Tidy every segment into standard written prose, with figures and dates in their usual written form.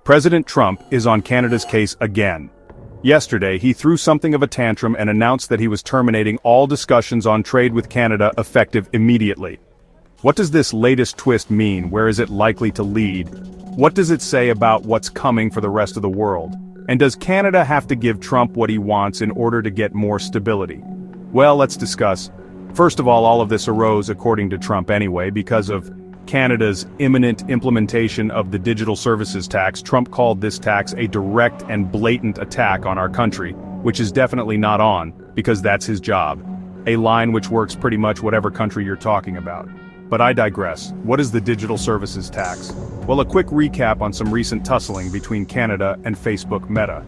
President Trump is on Canada's case again. Yesterday, he threw something of a tantrum and announced that he was terminating all discussions on trade with Canada effective immediately. What does this latest twist mean? Where is it likely to lead? What does it say about what's coming for the rest of the world? And does Canada have to give Trump what he wants in order to get more stability? Well, let's discuss. First of all of this arose, according to Trump anyway, because of Canada's imminent implementation of the digital services tax. Trump called this tax a direct and blatant attack on our country, which is definitely not on, because that's his job. A line which works pretty much whatever country you're talking about. But I digress. What is the digital services tax? Well, a quick recap on some recent tussling between Canada and Facebook Meta.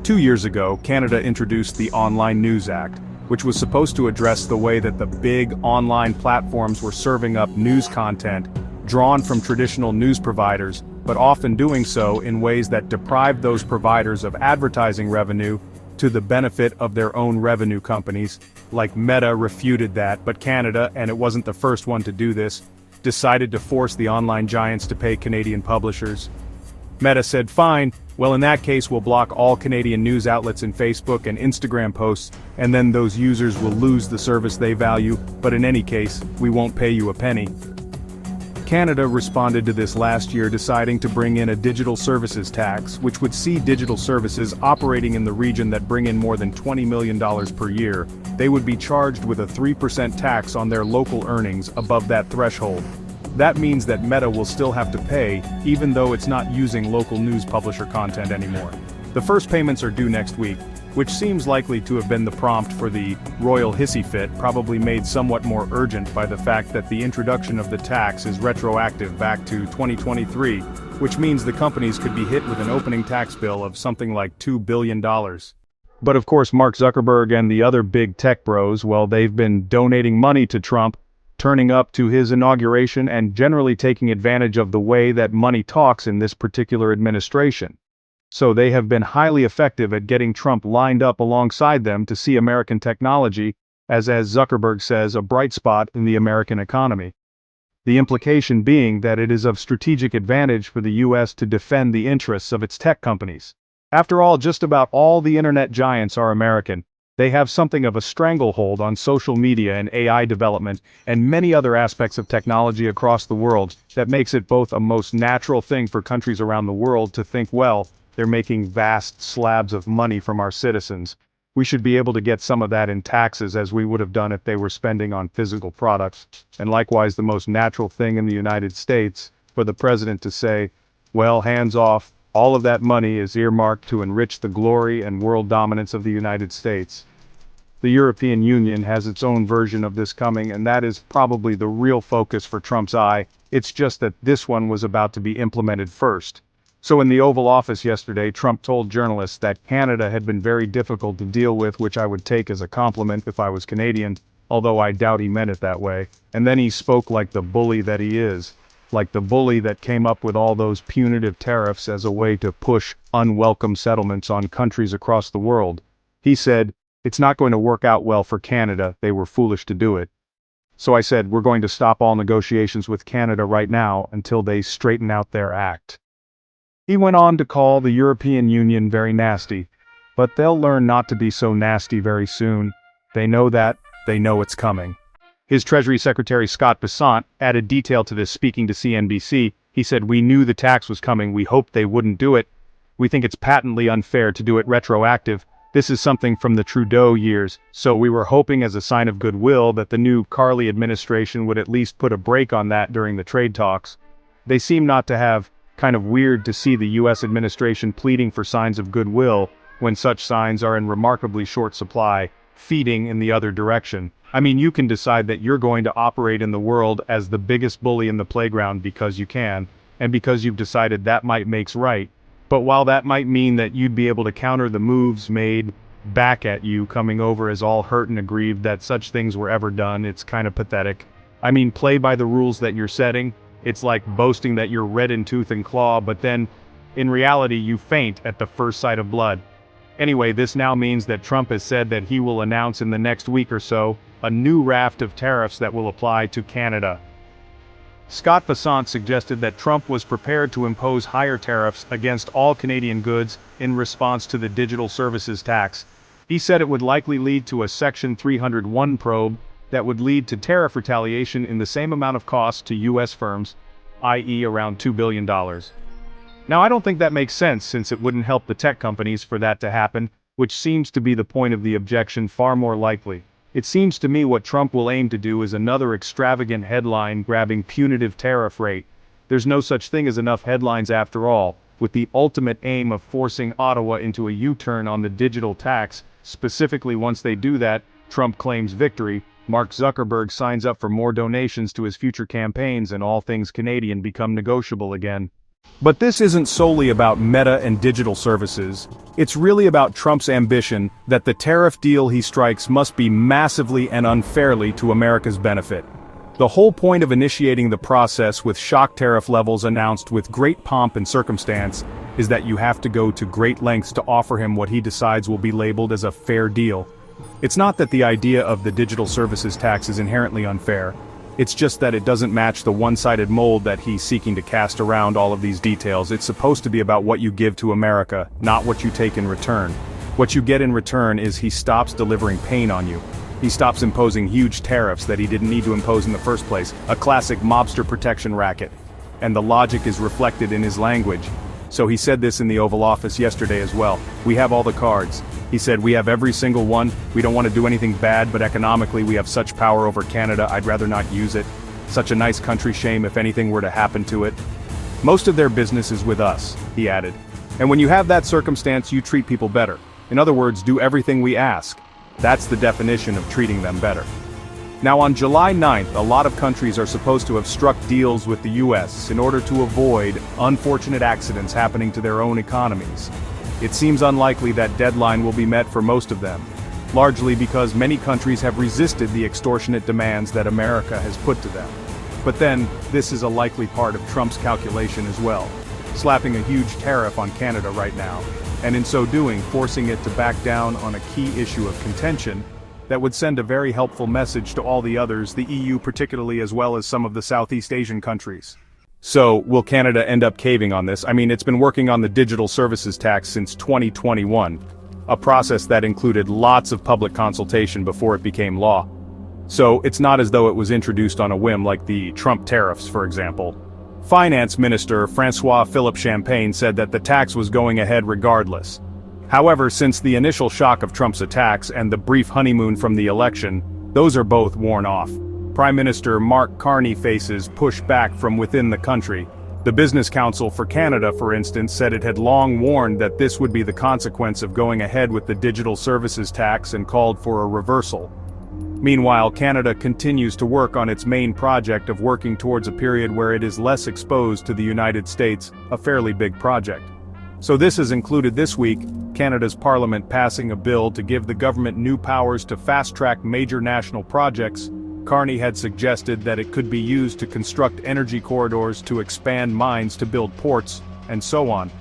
2 years ago, Canada introduced the Online News Act, which was supposed to address the way that the big online platforms were serving up news content drawn from traditional news providers, but often doing so in ways that deprived those providers of advertising revenue to the benefit of their own revenue companies. Like Meta refuted that, but Canada, and it wasn't the first one to do this, decided to force the online giants to pay Canadian publishers. Meta said, fine, well in that case we'll block all Canadian news outlets in Facebook and Instagram posts, and then those users will lose the service they value, but in any case, we won't pay you a penny. Canada responded to this last year, deciding to bring in a digital services tax, which would see digital services operating in the region that bring in more than $20 million per year. They would be charged with a 3% tax on their local earnings above that threshold. That means that Meta will still have to pay, even though it's not using local news publisher content anymore. The first payments are due next week, which seems likely to have been the prompt for the royal hissy fit, probably made somewhat more urgent by the fact that the introduction of the tax is retroactive back to 2023, which means the companies could be hit with an opening tax bill of something like $2 billion. But of course Mark Zuckerberg and the other big tech bros, well, they've been donating money to Trump, turning up to his inauguration and generally taking advantage of the way that money talks in this particular administration. So they have been highly effective at getting Trump lined up alongside them to see American technology as Zuckerberg says, a bright spot in the American economy. The implication being that it is of strategic advantage for the US to defend the interests of its tech companies. After all, just about all the internet giants are American. They have something of a stranglehold on social media and AI development and many other aspects of technology across the world that makes it both a most natural thing for countries around the world to think, well, they're making vast slabs of money from our citizens. We should be able to get some of that in taxes as we would have done if they were spending on physical products. And likewise, the most natural thing in the United States for the president to say, well, hands off. All of that money is earmarked to enrich the glory and world dominance of the United States. The European Union has its own version of this coming, and that is probably the real focus for Trump's eye. It's just that this one was about to be implemented first. So in the Oval Office yesterday, Trump told journalists that Canada had been very difficult to deal with, which I would take as a compliment if I was Canadian, although I doubt he meant it that way. And then he spoke like the bully that he is. Like the bully that came up with all those punitive tariffs as a way to push unwelcome settlements on countries across the world. He said, it's not going to work out well for Canada, they were foolish to do it. So I said, we're going to stop all negotiations with Canada right now until they straighten out their act. He went on to call the European Union very nasty, but they'll learn not to be so nasty very soon. They know that, they know it's coming. His Treasury Secretary Scott Bessent added detail to this, speaking to CNBC. He said, we knew the tax was coming, we hoped they wouldn't do it. We think it's patently unfair to do it retroactive. This is something from the Trudeau years, so we were hoping as a sign of goodwill that the new Carly administration would at least put a break on that during the trade talks. They seem not to have. Kind of weird to see the US administration pleading for signs of goodwill when such signs are in remarkably short supply, feeding in the other direction. I mean, you can decide that you're going to operate in the world as the biggest bully in the playground because you can, and because you've decided that might makes right. But while that might mean that you'd be able to counter the moves made back at you coming over as all hurt and aggrieved that such things were ever done, it's kind of pathetic. I mean, play by the rules that you're setting. It's like boasting that you're red in tooth and claw, but then, in reality, you faint at the first sight of blood. Anyway, this now means that Trump has said that he will announce in the next week or so a new raft of tariffs that will apply to Canada. Scott Bessant suggested that Trump was prepared to impose higher tariffs against all Canadian goods in response to the digital services tax. He said it would likely lead to a Section 301 probe that would lead to tariff retaliation in the same amount of cost to U.S. firms, i.e. around $2 billion. Now, I don't think that makes sense since it wouldn't help the tech companies for that to happen, which seems to be the point of the objection far more likely. It seems to me what Trump will aim to do is another extravagant headline-grabbing punitive tariff rate. There's no such thing as enough headlines after all, with the ultimate aim of forcing Ottawa into a U-turn on the digital tax. Specifically, once they do that, Trump claims victory, Mark Zuckerberg signs up for more donations to his future campaigns, and all things Canadian become negotiable again. But this isn't solely about Meta and digital services. It's really about Trump's ambition that the tariff deal he strikes must be massively and unfairly to America's benefit. The whole point of initiating the process with shock tariff levels announced with great pomp and circumstance is that you have to go to great lengths to offer him what he decides will be labeled as a fair deal. It's not that the idea of the digital services tax is inherently unfair. It's just that it doesn't match the one-sided mold that he's seeking to cast around all of these details. It's supposed to be about what you give to America, not what you take in return. What you get in return is he stops delivering pain on you. He stops imposing huge tariffs that he didn't need to impose in the first place, a classic mobster protection racket. And the logic is reflected in his language. So he said this in the Oval Office yesterday as well. We have all the cards. He said, we have every single one. We don't want to do anything bad, but economically we have such power over Canada, I'd rather not use it. Such a nice country, shame if anything were to happen to it. Most of their business is with us, he added. And when you have that circumstance, you treat people better. In other words, do everything we ask. That's the definition of treating them better. Now on July 9th, a lot of countries are supposed to have struck deals with the US in order to avoid unfortunate accidents happening to their own economies. It seems unlikely that deadline will be met for most of them, largely because many countries have resisted the extortionate demands that America has put to them. But then, this is a likely part of Trump's calculation as well, slapping a huge tariff on Canada right now, and in so doing, forcing it to back down on a key issue of contention that would send a very helpful message to all the others, the EU particularly, as well as some of the Southeast Asian countries. So, will Canada end up caving on this? I mean, it's been working on the digital services tax since 2021, a process that included lots of public consultation before it became law. So, it's not as though it was introduced on a whim like the Trump tariffs, for example. Finance Minister François-Philippe Champagne said that the tax was going ahead regardless. However, since the initial shock of Trump's attacks and the brief honeymoon from the election, those are both worn off. Prime Minister Mark Carney faces pushback from within the country. The Business Council for Canada, for instance, said it had long warned that this would be the consequence of going ahead with the digital services tax and called for a reversal. Meanwhile, Canada continues to work on its main project of working towards a period where it is less exposed to the United States, a fairly big project. So this has included this week, Canada's Parliament passing a bill to give the government new powers to fast-track major national projects. Carney had suggested that it could be used to construct energy corridors, to expand mines, to build ports, and so on.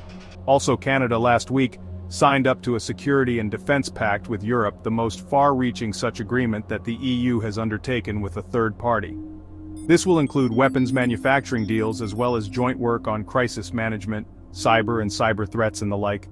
Also, Canada last week signed up to a security and defense pact with Europe, the most far-reaching such agreement that the EU has undertaken with a third party. This will include weapons manufacturing deals as well as joint work on crisis management, cyber and cyber threats and the like.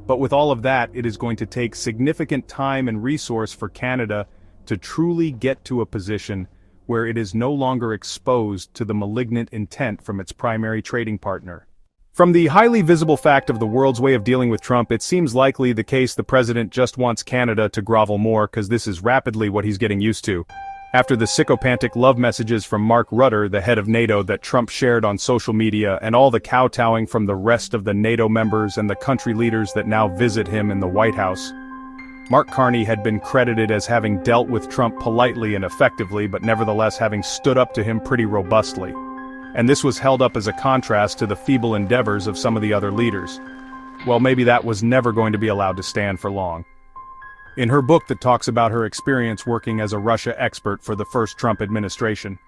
But with all of that, it is going to take significant time and resource for Canada to truly get to a position where it is no longer exposed to the malignant intent from its primary trading partner. From the highly visible fact of the world's way of dealing with Trump, it seems likely the case the president just wants Canada to grovel more, because this is rapidly what he's getting used to. After the sycophantic love messages from Mark Rutte, the head of NATO, that Trump shared on social media, and all the kowtowing from the rest of the NATO members and the country leaders that now visit him in the White House, Mark Carney had been credited as having dealt with Trump politely and effectively, but nevertheless having stood up to him pretty robustly. And this was held up as a contrast to the feeble endeavors of some of the other leaders. Well, maybe that was never going to be allowed to stand for long. In her book that talks about her experience working as a Russia expert for the first Trump administration,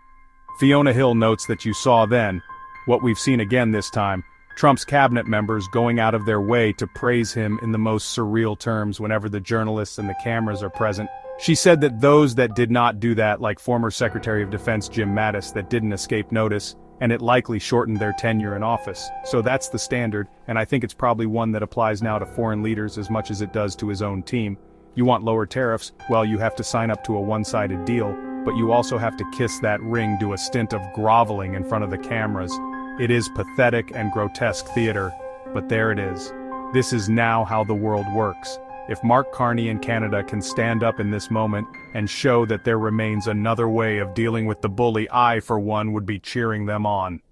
Fiona Hill notes that you saw then, what we've seen again this time, Trump's cabinet members going out of their way to praise him in the most surreal terms whenever the journalists and the cameras are present. She said that those that did not do that, like former Secretary of Defense Jim Mattis, that didn't escape notice, and it likely shortened their tenure in office. So that's the standard, and I think it's probably one that applies now to foreign leaders as much as it does to his own team. You want lower tariffs? Well, you have to sign up to a one-sided deal, but you also have to kiss that ring, do a stint of groveling in front of the cameras. It is pathetic and grotesque theater, but there it is. This is now how the world works. If Mark Carney and Canada can stand up in this moment and show that there remains another way of dealing with the bully, I, for one, would be cheering them on.